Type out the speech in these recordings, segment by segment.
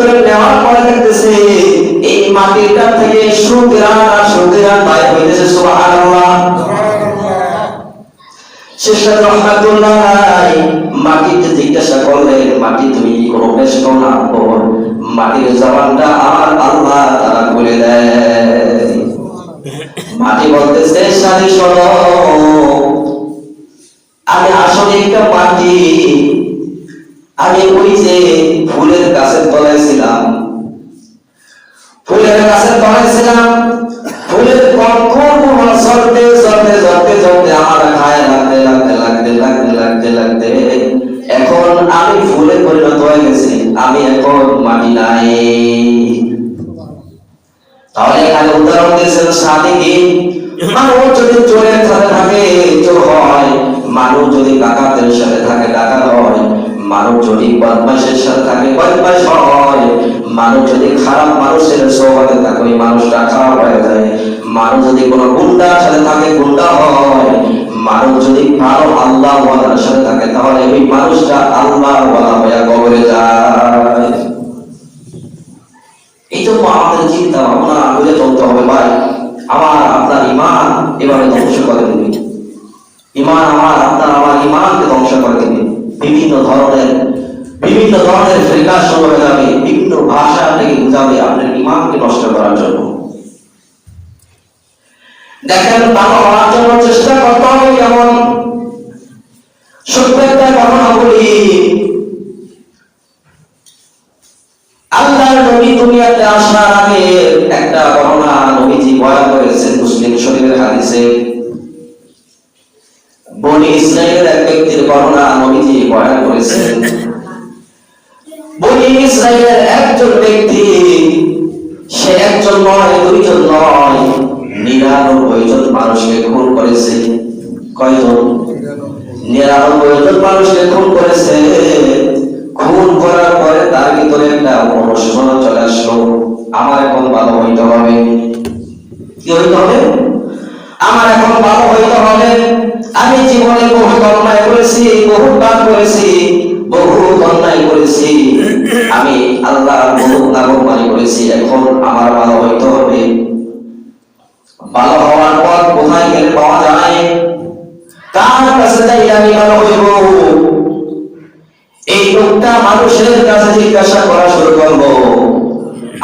ভিতরে নেওয়ার পরে দেখতেছে এই মাটিটা থেকে সুগিরান বাইর হইতেছে। সুবহানাল্লাহ। শেখ রহমাতুল্লাহ মাটিতে জিজ্ঞাসা করলেন, মাটি তুমি কি কোনো বেশ না? মাটির জবানটা আমার আল্লাহ তাআলা বলে দেয়। মাটি বলতেছে, সাথে শোনো, আমি আসলে একটা মাটি, আমি ওই যে ফুলের গাছের তলায় ছিলাম, ফুলের পঙ্খগুলো ঝরতে আমার গায়ে লাগতে এখন আমি ফুলে পরিণত হয়ে গেছি, আমি এখন মাটি নাই। তাহলে এখানে উদাহরণ দিয়েছেন সাদিকি, মানুষ যদি চোরের সাথে থাকে চোর হয়, মানুষ যদি ডাকাতের সাথে থাকে ডাকাত হয়, মানুষ যদি বদমাশের সাথে থাকে বদমাশ হয়, মানুষ যদি খারাপ মানুষের সোহবতে থাকে ওই মানুষটা খারাপ হয়ে যায়, মানুষ যদি কোনো গুন্ডার সাথে থাকে গুন্ডা হয়, মানুষ যদি ভালো আল্লাহ ওয়ালার সাথে থাকে তাহলে ওই মানুষটা আল্লাহ ওয়ালা হয়ে কবরে যায়। এই জন্য আমাদের চিন্তা ভাবনা করে চলতে হবে। ভাই আমার আপনার ঈমান এবারে ধ্বংস করে দিবে, ঈমান আমার ঈমানকে ধ্বংস করে দিবে। বিভিন্ন ধরনের ফিরকা শুরু হয়ে যাবে, বিভিন্ন ভাষা আপনাকে বুঝাবে আপনার ঈমানকে নষ্ট করার জন্য। দেখেন, ভালো হওয়ার জন্য চেষ্টা করতে হবে। যেমন সত্য একটা ঘটনা বলি, আল্লাহর নবী দুনিয়াতে আসার আগে একটা ঘটনা নবীজি বয়ান করেছেন মুসলিম শরীফের হাদিসে। বনি ইসরাইলের এক ব্যক্তির ঘটনা নবীজি বয়ান করেছেন। বনি ইসরাইলের একজন ব্যক্তি, সে একজন নয়, দুইজন নয়, 99 জন মানুষকে খুন করেছে। কয়জন? 99 জন মানুষকে খুন করেছে। খুন করার পরে তার ভিতরে একটা অনুশোচনা চলে আসলো, আমার এখন ভালো হইতে হবে। কি হইতে হবে? আমার এখন ভালো হইতে হবে। আমি জীবনে বহু অন্যায় করেছি, বহু পাপ করেছি, বহু অন্যায় করেছি, আমি আল্লাহর বহু নাফরমানি করেছি, এখন আমার ভালো হইতে হবে। ভালো হওয়ার পথ কোথায় গেলে পাওয়া যায়? কার কাছে যাই আমি ভালো হইব? এই লোকটা মানুষের কাছে জিজ্ঞাসা করা শুরু করবো,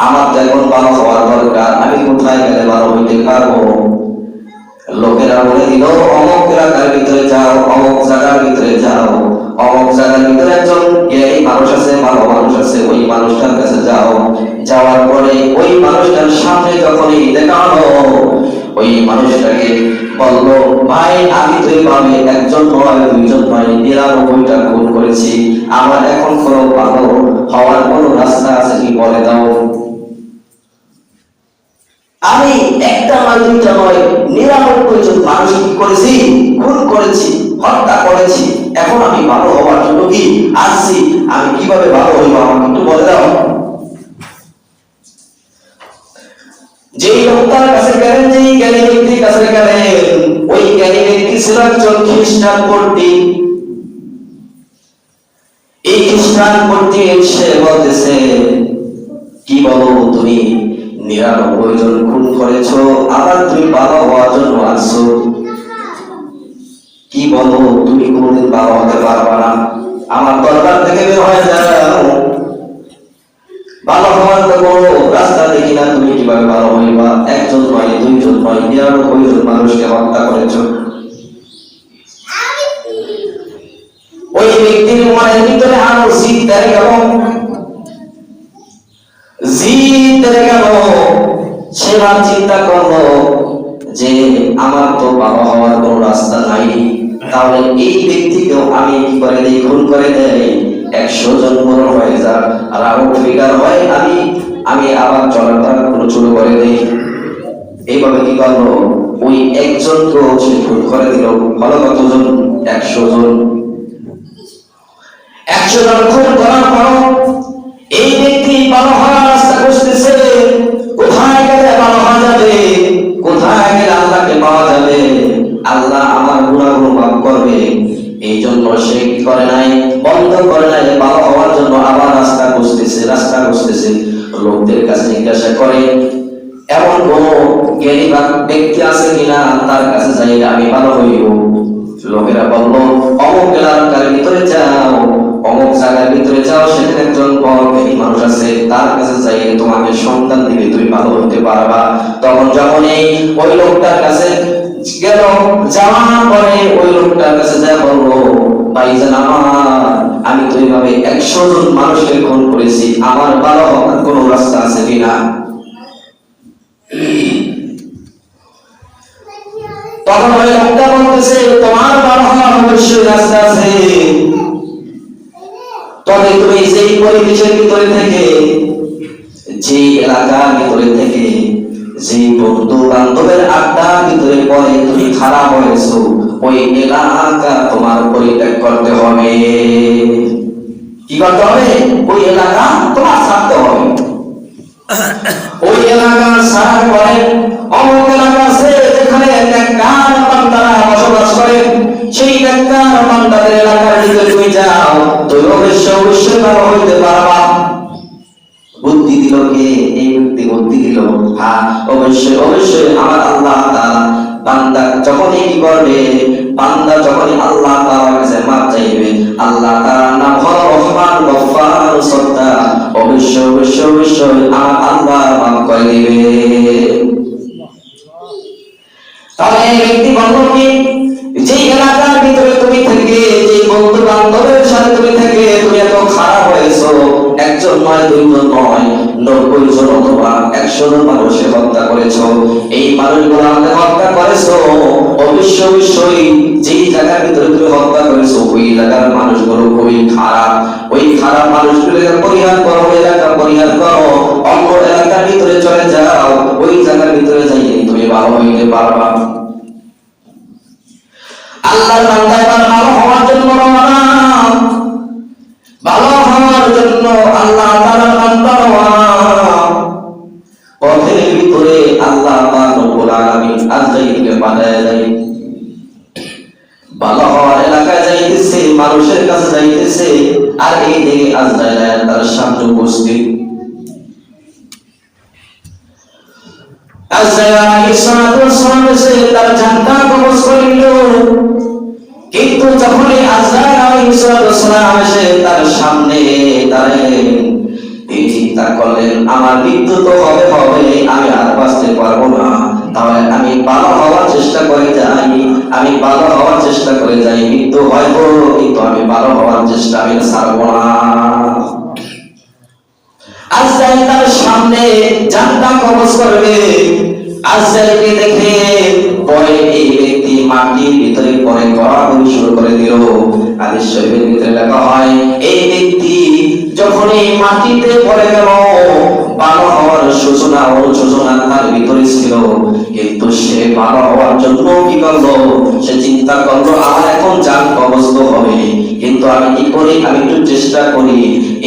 আমার তো এখন ভালো হওয়ার দরকার, আমি কোথায় গেলে ভালো হইতে পারবো? লোকেরা বলে দিল, অমুক এলাকার ভিতরে যাও, অমুক জায়গার ভিতরে যাও, অমুক জায়গার ভিতরে একজন এই মানুষ আছে, ভালো মানুষ আছে, ওই মানুষটার কাছে যাও। যাওয়ার পরে ওই মানুষটার সামনে যখনই দেখা হলো, ওই মানুষটাকে বললো, ভাই আমি তো এইভাবে একজন নয়, দুইজন নয়, 99টা খুন করেছি, আমার এখন কোনো ভালো হওয়ার কোনো রাস্তা আছে কি বলে দাও। আমি একটা নয়, দুইটা নয়, 99 জন মানুষ কি করেছি? খুন করেছি, হত্যা করেছি, এখন আমি ভালো হওয়ার জন্য কি আসছি, আমি কিভাবে ভালো হইব আমাকে একটু বলে দাও। যেই লোকটার কাছে গেলেন, যেই জ্ঞানী ব্যক্তির কাছে গেলেন, ওই জ্ঞানী ব্যক্তি ছিল একজন খ্রিস্টান পণ্ডিত। এই খ্রিস্টান পণ্ডিত সে বলতেছে, কি বলো তুমি 99 জন খুন করেছো, আবার তুমি ভালো হওয়ার জন্য আসছো, কি বলো? তুমি কোনদিন ভালো হতে পারবা না, আমার দরবার থেকে বের হয়ে যাও, ভালো হওয়ার তো কোনো রাস্তা দেখি না, তুমি কিভাবে ভালো হইবা? একজন নয়, দুইজন নয়, 99 জন মানুষকে হত্যা করেছো। ওই ব্যক্তির মনের ভিতরে আরো জিদ ধরে গেল, সে চিন্তা করলো যে আমার তো ভালো হওয়ার কোনো রাস্তা নাই, তাহলে এই ব্যক্তিকেও আমি কি করে দেই? খুন করে দেই, 100 জন মরণ হয়ে যাক, আর আরো ফিগার হয়, আমি আবার চলাটা শুরু করে দেই। এইভাবে কি করলো? ওই একজনকেও সে খুন করে দিল। ভালো কতজন? 100 জন। 100 জন খুন করার পর এই ব্যক্তি ভালো হওয়ার রাস্তা খুঁজতেছে, কোথায় গেলে ভালো হওয়া যাবে, কোথায় গেলে আল্লাহকে পাওয়া যাবে, আল্লাহ আমার গুনাহগুলো মাফ করবে। এই জন্য সে কি করে নাই? বন্ধ করে নাই, ভালো হওয়ার জন্য আবার রাস্তা খুঁজতেছে। হাঁটতেছে, রাস্তা খুঁজতেছে, লোকদের কাছে জিজ্ঞাসা করে এমন কোন জ্ঞানী ব্যক্তি আছে কিনা তার কাছে যাই আমি ভালো হইব। লোকেরা বলল অমুক এলাকার ভিতরে যাও, অমুক জায়গার ভিতরে যাও, সেখানে একজন বড় জ্ঞানী মানুষ আছে, তার কাছে যাই তোমাকে সন্তান দিবে, তুমি ভালো হতে পারবা। তখন যখন ওই লোকটার কাছে গেল, যাওয়ার পরে ওই লোকটার কাছে যা বলবো ভাইজান আমার, আমি তো এইভাবে 100 জন মানুষকে খুন করেছি, আমার ভালো হওয়ার কোন রাস্তা আছে কিনা? তখন ওই লোকটা বলতেছে তোমার ভালো হওয়ার অবশ্যই রাস্তা আছে, তবে তুমি যেই পরিবেশের ভিতরে থেকে, যে এলাকার ভিতরে থেকে, যে বন্ধু বান্ধবের আড্ডার ভিতরে পরে তুমি খারাপ হয়েছো, ওই এলাকা তোমার পরিত্যাগ করতে হবে। কি করতে হবে? ওই এলাকা তোমার ছাড়তে হবে। ওই এলাকা ছাড়ার পরে অমুক এলাকা আছে যেখানে নেককার বান্দারা বসবাস করে, সেই নেককার বান্দাদের এলাকার ভিতরে তুমি যাও, তুমি অবশ্যই ভালো হইতে পারবা। বুদ্ধি দিল কে? এই ব্যক্তি বুদ্ধি দিল। হ্যাঁ, অবশ্যই আমার আল্লাহ তাআলা বান্দা যখনই কি করবে, বান্দা যখনই আল্লাহ তাআলার কাছে মাপ চাইবে, আল্লাহ তাআলার নাম হলো রহমান, গফফার, সত্তার, অবশ্যই আমার আল্লাহ মাফ করে দিবে। তাহলে এই ব্যক্তি বলল কি, যে এলাকার ভিতরে তুমি থেকে, যে বন্ধু বান্ধবের সাথে তুমি থেকে তুমি এত খারাপ হয়েছো, একজন নয়, দুইজন নয়, 90 জন অথবা 100 জন মানুষকে হত্যা করেছো, এই মানুষগুলো আমাদের হত্যা করেছো, অবশ্যই যেই জায়গার ভিতরে তুমি হত্যা করেছো ওই জায়গার মানুষগুলো খুবই খারাপ, ওই খারাপ মানুষগুলোকে পরিহার করো, এলাকা পরিহার করো, অন্য এলাকার ভিতরে চলে যাও, ওই জায়গার ভিতরে যাইয়ে তুমি ভালো হইতে পারবা। আল্লাহর বান্দা এবার ভালো হওয়ার জন্য রওনা, ভালো হওয়ার জন্য আল্লাহ তাআলার বান্দা রওনা। পথের ভিতরে আল্লাহ পাক রব্বুল আলামিন আজরাইলকে পাঠায় দেয়, ভালো হওয়ার এলাকায় যাইতেছে, মানুষের কাছে যাইতেছে, আর এই দিকে আজরাইল তার সামনে উপস্থিত। আজরাইল আলাইহিস সালাম এসে তার জানটা কবজ করিল, কিন্তু যখনই আজরাইল আলাইহিস সালাম এসে তার সামনে দাঁড়ালেন, এই চিন্তা করলেন আমার মৃত্যু তো হবে, আমি আর বাঁচতে পারবো না, তাহলে আমি ভালো হওয়ার চেষ্টা করে যাই, মৃত্যু হয়তো, কিন্তু আমি ভালো হওয়ার চেষ্টা আমি ছাড়বো না। আজরাইল তার সামনে জানটা কবজ করবে, আজরাইলকে দেখে পরে এই ব্যক্তি মাটির ভিতরে পরে গড়াগড়ি শুরু করে দিল। হাদিস শরীফের ভিতরে লেখা হয় এই ব্যক্তি যখনই মাটিতে পড়ে গেল, ভালো হওয়ার সূচনা অনুশোচনা তার ভিতরে ছিল, কিন্তু সে ভালো হওয়ার জন্য কি করলো, সে চিন্তা করলো আমার এখন জান কবজ হবে, কিন্তু আমি কি করি, আমি একটু চেষ্টা করি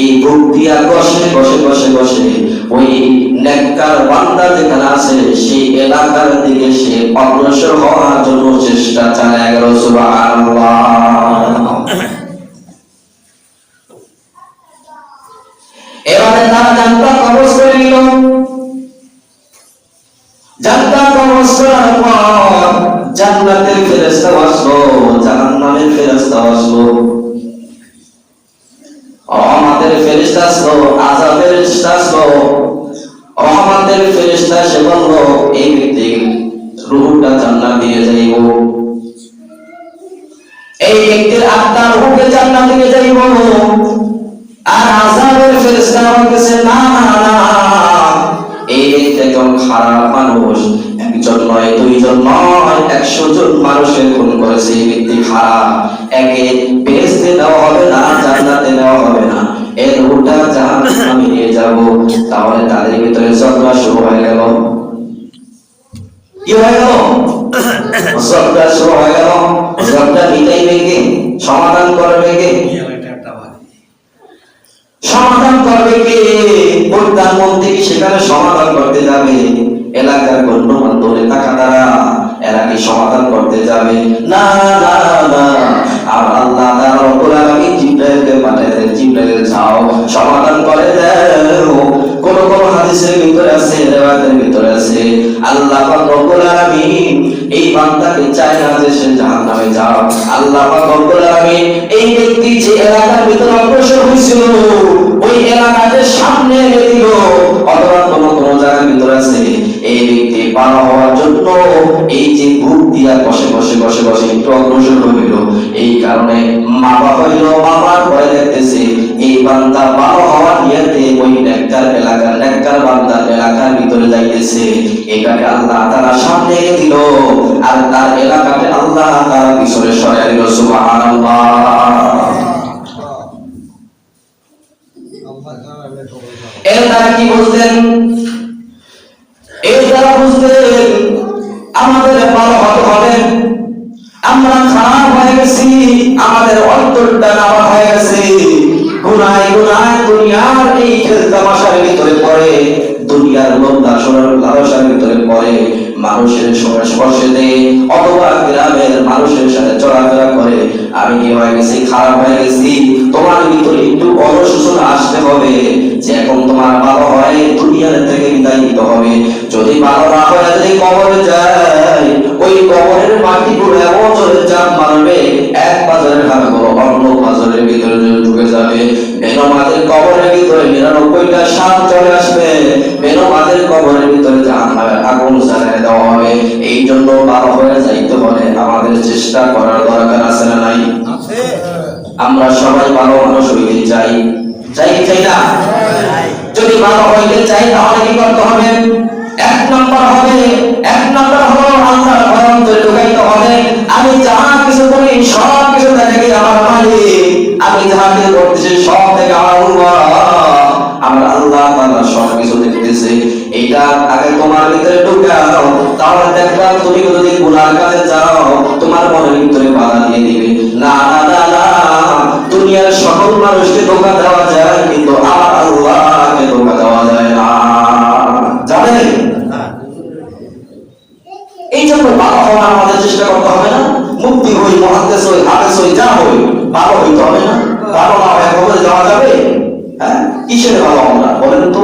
এই বুক দিয়া বসে ওই নেককার বান্দা যেখানে আছে সেই এলাকার দিকে সে অগ্রসর হওয়ার জন্য চেষ্টা চালায় গেল। সুবহানাল্লাহ। এবারে তারা জানতা কবজ করে নিল, জানতা কবজ করার পর জান্নাতের ফেরেশতা আসলো, জাহান্নামের ফেরেশতা আসলো, রহমতের ফেরেশতা আসলো, আযাবের ফেরেশতা আসলো। রহমতের ফেরেশতা সে বলল এই ব্যক্তির রূহটা জান্নাত দিয়ে যাইব, এই ব্যক্তির আত্মার রূহকে জান্নাত দিয়ে যাইব। আর আযাবের ফেরেশতা বলতেছে না, এই ব্যক্তি একজন খারাপ মানুষ, একজন নয়, দুইজন নয়, 100 জন মানুষের খুন করেছে, এই ব্যক্তি খারাপ, একে বেহেশতে দেওয়া হবে না, জান্নাতে নেওয়া হবে না, এর রূহটা জাহান্নামে নিয়ে যাব। তাহলে তাদের ভিতরে ঝগড়া শুরু হয়ে গেল। কি হয়ে গেল? ঝগড়া শুরু হয়ে গেল। ঝগড়া মিটাইবে কে? সমাধান করবে কে? সমাধান করবে কে? প্রধানমন্ত্রী কি সেখানে সমাধান করতে যাবে? এলাকার গণ্যমান্য নেতারা এরা কি সমাধান করতে যাবে? না। আর আল্লাহ তাআলা রব্বুল আলামিন জিবরাইলকে পাঠায় বলতেন জিবরাইল যাও সমাধান করে দাও। কোন কোন হাদিসের ভিতরে আছে, রিওয়ায়াতের ভিতরে আছে আল্লাহ পাক রব্বুল আলামিন এই বান্দাকে চায় না যে সে জাহান্নামে যাও। আল্লাহ পাক রব্বুল আলামিন এই ব্যক্তি যে এলাকার ভিতরে অগ্রসর হয়েছিল ওই এলাকাতে সামনে এনে দিল, অথবা কোন কোন জায়গার ভিতরে আছে এই ব্যক্তি পার হওয়ার জন্য এই যে বুক দিয়া বসে বসে বসে বসে একটু অগ্রসর হইল। এই কারণে বাবা হইল, বাবার ভয় দেখতেছে এই বান্দা পার হওয়ার নিয়তে ওই নেককার এলাকার নেককার বান্দার এলাকার ভিতরে যাইতেছে। এটাকে আল্লাহ তাআলা সামনে এনে দিল আর তার এলাকাতে আল্লাহ তাআলা পিছনে সরাই দিল। সুবহানাল্লাহ। এর দ্বারা কি বুঝলেন? এর দ্বারা বুঝলেন আমাদের ভালো হতে হবে। আমরা খারাপ হয়ে গেছি, আমাদের অন্তরটা নামা হয়ে গেছে গুনায় গুনায়, দুনিয়ার এই খেল তামাশার ভিতরে পড়ে, দুনিয়ার লোভ লালসার লালসার ভিতরে পড়ে, মানুষের সংস্পর্শে দেয় অথবা গ্রামের মানুষের সাথে চলাফেরা করে। আমি কি হয়ে গেছি? খারাপ হয়ে গেছি। তোমার ভিতরে একটু অনুশোচনা আসতে হবে যে এখন তোমার ভালো হয় দুনিয়ার থেকে বিদায় নিতে হবে। যদি ভালো না হয়, যদি কবরে যায়, ওই কবরের মাটিগুলো এমন জোরে চাপ মারবে এক বাজারের হাড়গুলো অন্য বাজারের ভিতরে ঢুকে যাবে। বেনমাদের কবরের ভিতরে 99টা সাপ চলে আসবে, বেনমাদের কবরের ভিতরে জাহান্নামের আগুন জ্বালিয়ে দেওয়া হবে। এই জন্য ভালো হয়ে যাইতে হলে আমাদের চেষ্টা করার দরকার আছে না নাই? আমরা সবাই ভালো মানুষ হইতে চাই, চাই না? যদি ভালো হইতে চাই তাহলে কি করতে হবে? এক নম্বর হলো আল্লাহর ভয় অন্তরে ঢুকাইতে হবে। আমি যাহা কিছু করি সব কিছু থেকে আমার মালিক, আমি যাহা কিছু করতেছি সব থেকে আমার আল্লাহ তাআলা সব কিছু দেখতেছে। এইটা আগে তোমার ভিতরে ঢুকাও, তাহলে দেখবা তুমি যদি গুনার কাজে যাও তোমার মনের ভিতরে বাধা দিয়ে দিবে। না না না না, দুনিয়ার সকল মানুষকে ধোঁকা দেওয়া যায় কিন্তু আমার আল্লাহকে ধোঁকা দেওয়া যায় না, জানেন? এই জন্য ভালো হওয়ার আমাদের চেষ্টা করতে হবে না? মুক্তি হই, মুহাদ্দিস হই, হাফেজ হই, যা হই, ভালো হইতে হবে না? ভালো না হয় কবরে যাওয়া যাবে? হ্যাঁ, কিসের ভালো আমরা বলেন তো?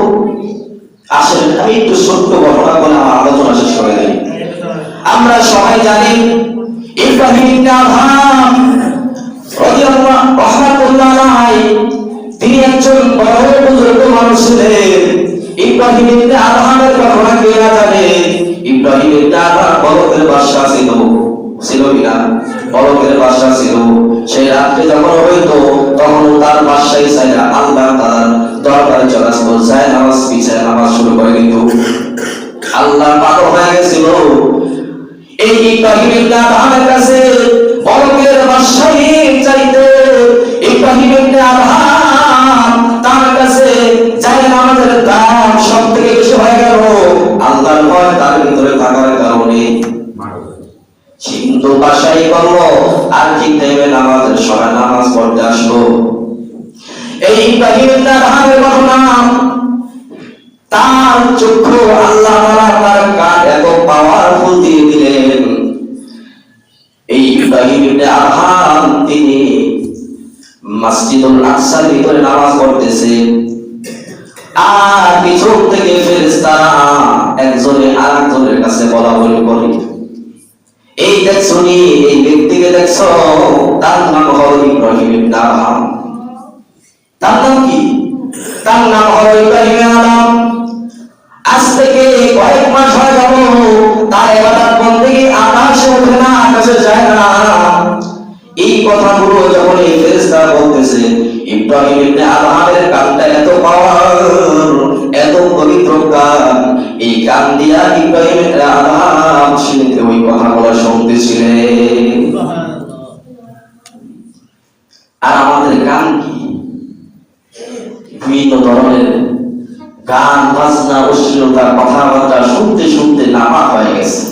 আসেন আমি একটু ছোট্ট ঘটনা বলে আমার আলোচনা শেষ করে দেই। আমরা সবাই জানি ইব্রাহিম ইবনে আদহাম রাদিয়াল্লাহু রাহমাতুল্লাহ আলাইহি, তিনি একজন বড় বুজুর্গ মানুষ ছিলেন। ইব্রাহিম ইবনে আদহামের ঘটনা কে না জানে? ইব্রাহিম ইবনে আদহাম বলকের বাদশা ছিল কিনা? বলকের বাদশা ছিল। সেই রাত্রে যখন হইতো তখন তার বাদশাহী চাইরা আল্লাহ তাআলার দরবারে চলে আসতো, যায় নামাজ পিছায় নামাজ শুরু করে দিত। আল্লাহ পাগল হয়ে গেছিল এই ইব্রাহিম ইবনে আদহামের কাছে বলকের বাদশাহী চাইতে। ইব্রাহিম ইবনে আদহাম তার কাছে যায় নামাজের দাম সব থেকে বেশি হয়ে গেল। আল্লাহর ভয় তার ভিতরে থাকার কারণে কিন্তু বাদশাহী করলো আর ঠিক টাইমে নামাজের সময় নামাজ পড়তে আসলো। এই ইব্রাহিম ইবনে আদহামের ঘটনা, তার চক্ষু আল্লাহ তাআলা তার কান এত পাওয়ারফুল দিয়ে দিলেন। এই ইব্রাহিম ইবনে আদহাম তিনি মসজিদুল আকসার ভিতরে নামাজ পড়তেছে আর পিছন থেকে ফেরেশতারা একজনে আরেকজনের কাছে বলাবলি করে, এই দেখছো নি এই ব্যক্তিকে দেখছো, তার নাম হলো ইব্রাহিম ইবনে আদহাম। তার নাম কি? তার নাম হলো ইব্রাহিম ইবনে আদহাম। আজ থেকে কয়েক মাস হয়ে গেল তার ইবাদত বন্দেগী আকাশে ওঠে না, আকাশে যায় না। এই কথাগুলো যখন এই ফেরেশতা বলতেছে, ইব্রাহিম ইবনে আদহামের কানটা এত পাওয়ার, এত পবিত্র কান, এই কান দিয়া ইব্রাহিম ইবনে আদহাম শুনতে ওই কথাগুলো শুনতেছিলেন। আর আমাদের কান কি? বিভিন্ন ধরনের গান বাজনা অশ্লীলতা কথাবার্তা শুনতে শুনতে নামা হয়ে গেছে।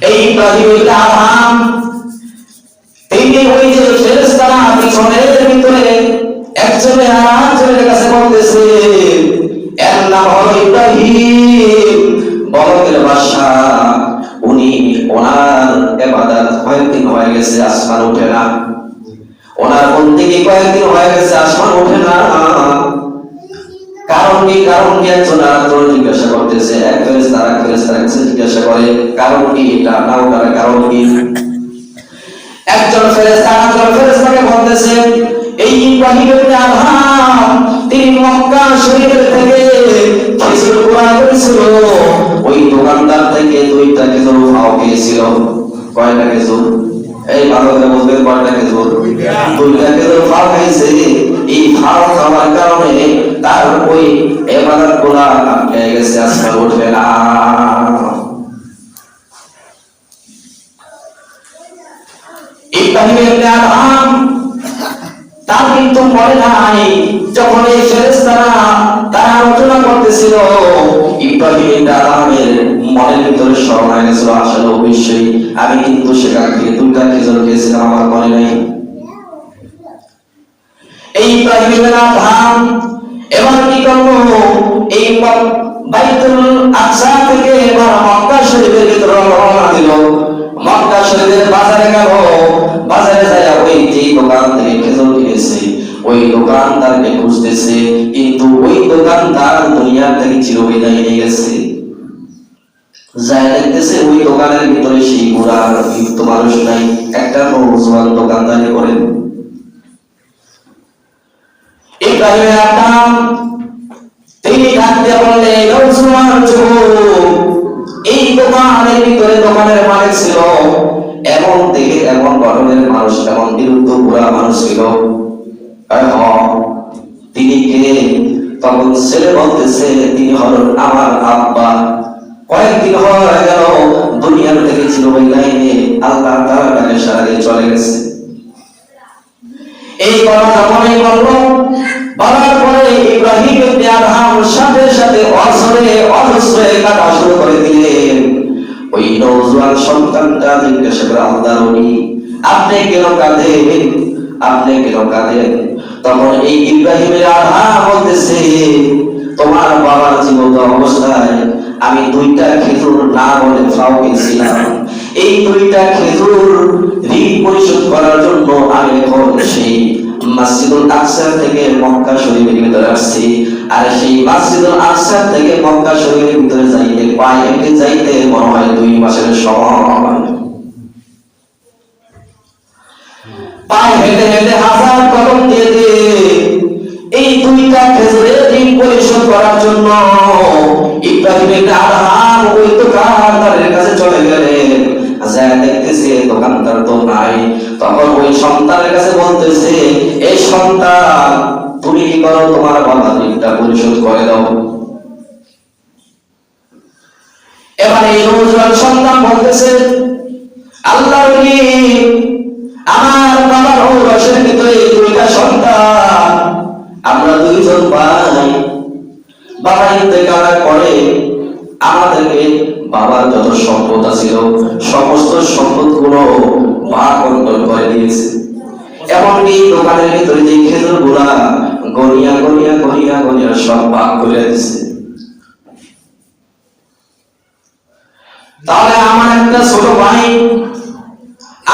এই ইব্রাহিম ইবনে আদহাম তিনি ওই যে ফেরেশতারা পিছনের ভিতরে একজনে আরেকজনের কাছে বলতেছে, এর নাম হলো ইব্রাহিম, বলকের বাদশা। উনি ওনার ইবাদত কয়েকদিন হয়ে গেছে আসমান ওঠে না, ওনার কারণ কি একজন আরেকজন জিজ্ঞাসা করতেছে, এক ফেরেশতা আরেক ফেরেশতার কাছে জিজ্ঞাসা করে কারণ কি, এটা না ওটার কারণ কি। একজন ফেরেশতা আরেকজন ফেরেশতাকে বলতেছে এই ইব্রাহিম ইবনে আদহাম তিনি মক্কা শরীফের থেকে খেজুর ক্রয় করেছিল, ওই দোকানদার থেকে 2টা খেজুর খাওয়া খেয়েছিল। কয়টা খেজুর? এই ভালো করে বলবেন, কয়টা খেজুর? 2টা খেজুর খাওয়া খাইছে। এই খাওয়া খাওয়ার কারণে তার ওই ইবাদত গুলা আটকে গেছে, আজকাল উঠবে না। ইব্রাহিম ইবনে আদহাম তার কিন্তু মনে নাই, যখন এই ফেরেশতারা তারা আলোচনা করতেছিল ইব্রাহিম ইবনে আদহামের মনের ভিতরে স্মরণ হয়ে গেছিল, আসলে অবশ্যই আমি কিন্তু সেখান থেকে 2টা খেজুর খেয়েছিলাম, আমার মনে নাই। এই ইব্রাহিম ইবনে আদহাম এবার কি করলো, এই বাইতুল আকসা থেকে এবার মক্কা শরীফের ভিতরে রওনা দিল। মক্কা শরীফের বাজারে গেল, বাজারে যায় ওই যে দোকান থেকে খেজুর কিনেছে ওই দোকানদারকে খুঁজতেছে, কিন্তু ওই দোকানদার দুনিয়া থেকে চিরবিদায় নিয়ে গেছে। যায় দেখতেছে ওই দোকানের ভিতরে সেই বুড়া মৃত্যু মানুষ নাই, একটা নওজোয়ান দোকানদারি করেন। ইব্রাহিম আদহাম তিনি ডাকতে বললে নওজোয়ান যুবক, এই দোকানের ভিতরে দোকানের মালিক ছিল এমন দেখে এমন গঠনের মানুষ, এমন বিরুদ্ধ বুড়া মানুষ ছিল। তিনি কে? তখন ছেলে বলতেছে তিনি হলেন আমার আব্বা, কয়েকদিন হয়ে গেল দুনিয়ার থেকে চিরবিদায় নিয়ে আল্লাহ তাআলা তাকে সারা দিয়ে চলে গেছে। এই কথা মনে করলো, বলার পরে ইব্রাহিম ইবনে আদহাম সাথে সাথে অজস্রে কাটা শুরু করে দিলেন। ওই নওজোয়ান সন্তানটা জিজ্ঞাসা করে আল্লাহর ওলি আপনি কেন কাঁদেন, আপনি কেন কাঁদেন? তখন এই ইব্রাহিম ইবনে আদহাম বলতেছে তোমার বাবার জীবিত অবস্থায় আমি 2টা খেজুর না বলে খাও গেছিলাম, এই 2টা খেজুর ঋণ পরিশোধ করার জন্য আমি এখন সেই মসজিদুল আকসা থেকে মক্কা শরীফের ভিতরে আসছি। আর সেই মসজিদুল আকসা থেকে মক্কা শরীফের ভিতরে যাইতে পায়ে হেঁটে যাইতে মনে হয় 2 মাসের সময়। পায়ে হেঁটে হেঁটে হাজার কদম দিয়ে এই 2টা খেজুরের ঋণ পরিশোধ করার জন্য ইব্রাহিম ইবনে আদহাম ওই দোকানদারের কাছে চলে গেলেন। দেখতেছে দোকানদার তো নাই, তখন ওই সন্তানের কাছে বলতেছে এই সন্তান তুমি কি করো, তোমার বাবা ঋণটা পরিশোধ করে দাও। এবার এই নওজোয়ান সন্তান বলতেছে আল্লাহর ওলি আমার বাবার ঔরসের ভিতরে 2টা সন্তান, আমরা 2জন ভাই, বাবা ইন্তেকালের পরে আমাদেরকে বাবার যত সম্পদ ছিল সমস্ত সম্পদ গুলো ভাগ বন্টন করে দিয়েছে, এমনকি দোকানের ভিতরে যে খেজুর গুলা গনিয়া গনিয়া গনিয়া গনিয়া সব ভাগ করে দিয়েছে। তাহলে আমার একটা ছোট ভাই,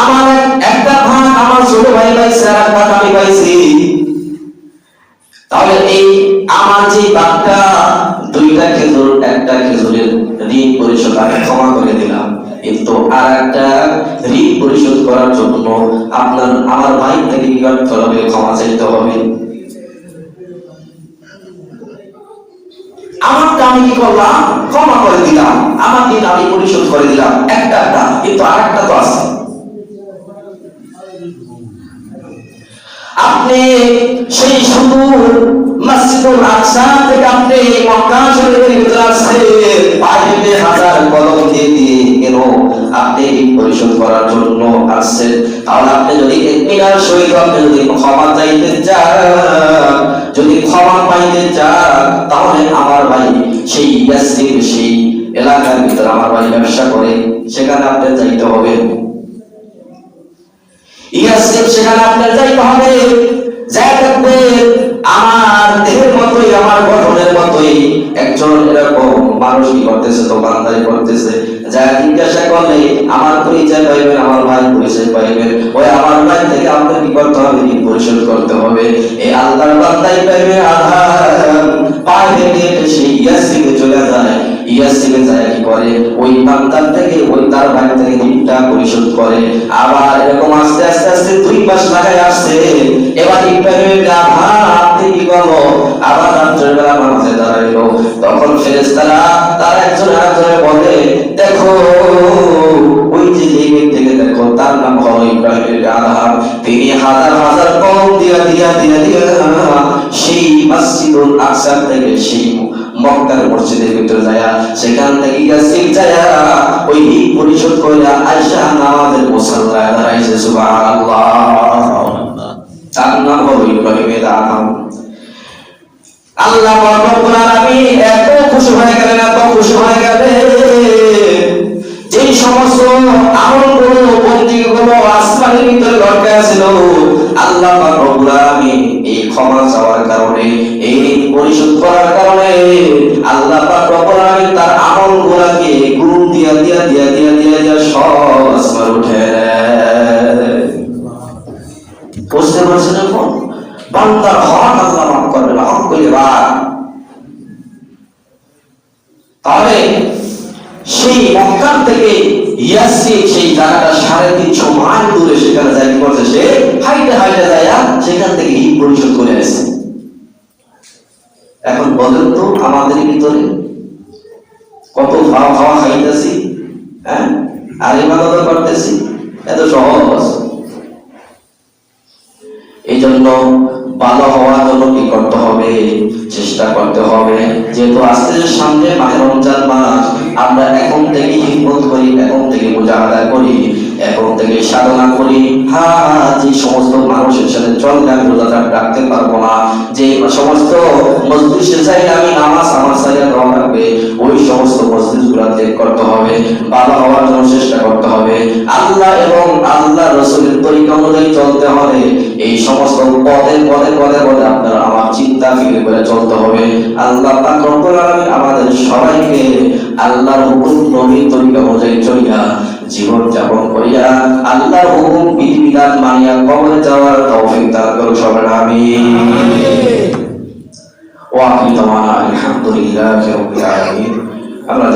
আমার একটা ভাগ আমার ছোট ভাই পাইছে আর একটা আমি পাইছি, তাহলে এই আমার যে ভাগটা 2টা খেজুর, একটা খেজুরের ঋণ পরিশোধ আমি ক্ষমা করে দিলাম, কিন্তু আর একটা ঋণ পরিশোধ করার জন্য আমার ভাই থেকে কি করতে হবে, ক্ষমা চাইতে হবে। আমারটা আমি কি করলাম, ক্ষমা করে দিলাম, আমার ঋণ আমি পরিশোধ করে দিলাম একটা, কিন্তু আর একটা তো আছে। আপনি সেই শুধু মসজিদুল আকসা থেকে আপনি মক্কা শরীফের ভিতরে আসছেন, পায়ে হাজার কদম দিয়ে কেন আপনি পরিশোধ করার জন্য আসছেন? তাহলে আপনি যদি ইতমিনার সহিত আপনি যদি ক্ষমা চাইতে চান, যদি ক্ষমা পাইতে চান, তাহলে আমার ভাই সেই ইয়াসরিব সেই এলাকার ভিতরে আমার ভাই ব্যবসা করে, সেখানে আপনি যাইতে হবে। ইয়াসরিব সেখানে আপনার যাইতে হবে, যাই থাকবে আমার দেহের মতোই আমার গঠনের মতোই একজন এরকম মানুষ কি করতেছে, দোকানদারি করতেছে, যা জিজ্ঞাসা করলে আমার পরিচয় পাইবেন, আমার ভাই পরিচয় পাইবেন, ওই আমার ভাই থেকে আপনার কি করতে হবে, ঋণ পরিশোধ করতে হবে। এই আল্লাহর বান্দাই পাইবে আধার, পায়ে হেঁটে ইয়াসিনে যায় কি করে ওই বান্দার থেকে ওই তার ভাই থেকে ঋণটা পরিশোধ করে। আবার এরকম আস্তে আস্তে আস্তে 2 মাস লাগায় আসছে। এবার ইব্রাহিমের আঘাত থেকে গেল, আবার রাত্রের বেলা নামাজে দাঁড়াইলো, তখন ফেরেশতারা তার একজন আরেকজনের বলে, দেখো ওই যে ব্যক্তিকে দেখো, তার নাম হলো ইব্রাহিমের আঘাত, তিনি হাজার হাজার কম দিয়া দিয়া দিয়া দিয়া সেই মসজিদুল আকসা থেকে সেই মক্কার মসজিদের ভিতরে যায়, সেখান থেকে ইয়াসিন যায় ওই পরিশোধ কইরা আয়েশা নামাজের মুসাল্লায় দাঁড়াইছে। সুবহানাল্লাহ, তার নাম হলো ইব্রাহিমের আঘাত। আল্লাহ রব্বুল আলামিন এত খুশি হয়ে গেলেন, এত খুশি হয়ে গেলেন, যেই সমস্ত আমলগুলো বন্দিগুলো আসমানের ভিতরে লটকে ছিল, আল্লাহ রব্বুল আলামিন এই ক্ষমা চাওয়ার কারণে, এই পরিশোধ করার কারণে আল্লাহ রব্বুল আলামিন তার আমলগুলোকে গুণ দিয়া দিয়া দিয়া দিয়া দিয়া দিয়া সব আসমান উঠে দেয়। বুঝতে পারছেন এখন? বান্দার হক আল্লাহ মাফ করবে না, হক করলে বার। তাহলে সেই মক্কার থেকে ইয়াসরিব সেই জায়গাটা 350 মাইল দূরে, সেখানে যাই কি করছে, সে হাইটে হাইটে যায় সেখান থেকে ঋণ পরিশোধ করে আসছে। এখন বলেন তো আমাদের ভিতরে কত খাওয়া খাওয়া খাইতেছি, হ্যাঁ, আর ইবাদত করতেছি, এত সহজ। এই জন্য ভালো হওয়ার জন্য কি করতে হবে, চেষ্টা করতে হবে। যেহেতু আজকে সামনে মাহে রমজান মাস, আমরা এখন থেকে হিম্মত করি, এখন থেকে মুজাহাদা করি, এখন থেকে সাধনা করি। যে সমস্ত মানুষের সাথে চললে আমি রোজাটা রাখতে পারবো না, যে সমস্ত মজলিসে চাইলে আমি নামাজ আমার সাইয়া দেওয়া লাগবে, ওই সমস্ত মজলিসগুলো ত্যাগ করতে হবে, ভালো হওয়ার জন্য চেষ্টা করতে হবে, আল্লাহ এবং আল্লাহ রসুলের তরিকা অনুযায়ী চলতে হবে। এই সমস্ত পদে পদে পদে পদে আপনার আমার চিন্তা ফিরে করে চলতে হবে। আল্লাহ পাক রব্বুল আলামিন আমাদের সবাইকে আল্লাহর হুকুম নবীর তরিকা অনুযায়ী চলিয়া জীবন যাপন করিয়া আল্লাহর হুকুম বিধিবিধান মানিয়া কবরে যাওয়ার তৌফিক দান করুন সবাই, আমিন। ওয়া আখিরু দাওয়ানা আলহামদুলিল্লাহি রাব্বিল আলামিন। আমরা